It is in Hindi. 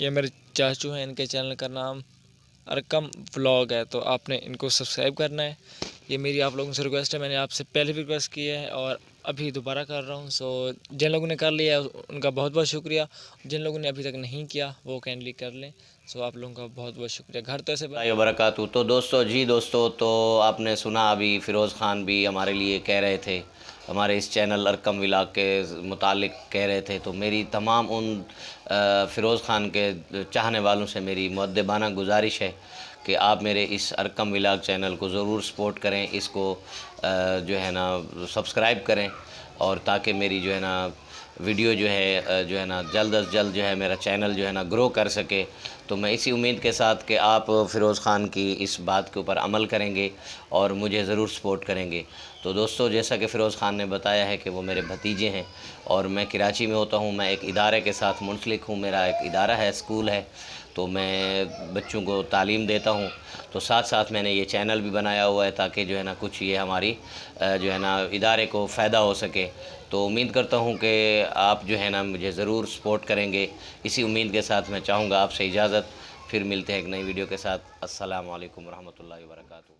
ये मेरे चाचू हैं, इनके चैनल का नाम ARQam व्लॉग है, तो आपने इनको सब्सक्राइब करना है। ये मेरी आप लोगों से रिक्वेस्ट है, मैंने आपसे पहले भी रिक्वेस्ट की है और अभी दोबारा कर रहा हूँ। सो जिन लोगों ने कर लिया है उनका बहुत बहुत शुक्रिया, जिन लोगों ने अभी तक नहीं किया वो काइंडली कर लें। सो आप लोगों का बहुत बहुत शुक्रिया। घर तो ऐसे बरकातहू। तो दोस्तों तो आपने सुना अभी फ़िरोज़ ख़ान भी हमारे लिए कह रहे थे, हमारे इस चैनल ARQam व्लॉग के मुतालिक कह रहे थे। तो मेरी तमाम उन फ़िरोज़ ख़ान के चाहने वालों से मेरी मुअद्दबाना गुजारिश है कि आप मेरे इस ARQam व्लॉग चैनल को ज़रूर सपोर्ट करें, इसको जो है ना सब्सक्राइब करें, और ताकि मेरी जो है ना वीडियो जो है ना जल्द अज़ जल्द जो है मेरा चैनल जो है ना ग्रो कर सके। तो मैं इसी उम्मीद के साथ कि आप फ़िरोज़ ख़ान की इस बात के ऊपर अमल करेंगे और मुझे ज़रूर सपोर्ट करेंगे। तो दोस्तों, जैसा कि फ़िरोज़ ख़ान ने बताया है कि वो मेरे भतीजे हैं और मैं कराची में होता हूँ, मैं एक इदारे के साथ मुंसलिक हूँ, मेरा एक इदारा है, स्कूल है, तो मैं बच्चों को तालीम देता हूँ। तो साथ साथ मैंने ये चैनल भी बनाया हुआ है ताकि जो है ना कुछ ये हमारी जो है ना इदारे को फ़ायदा हो सके। तो उम्मीद करता हूँ कि आप जो है ना मुझे ज़रूर सपोर्ट करेंगे। इसी उम्मीद के साथ मैं चाहूँगा आपसे इजाज़त, फिर मिलते हैं एक नई वीडियो के साथ। अस्सलामु अलैकुम रहमतुल्लाहि व बरकातहू।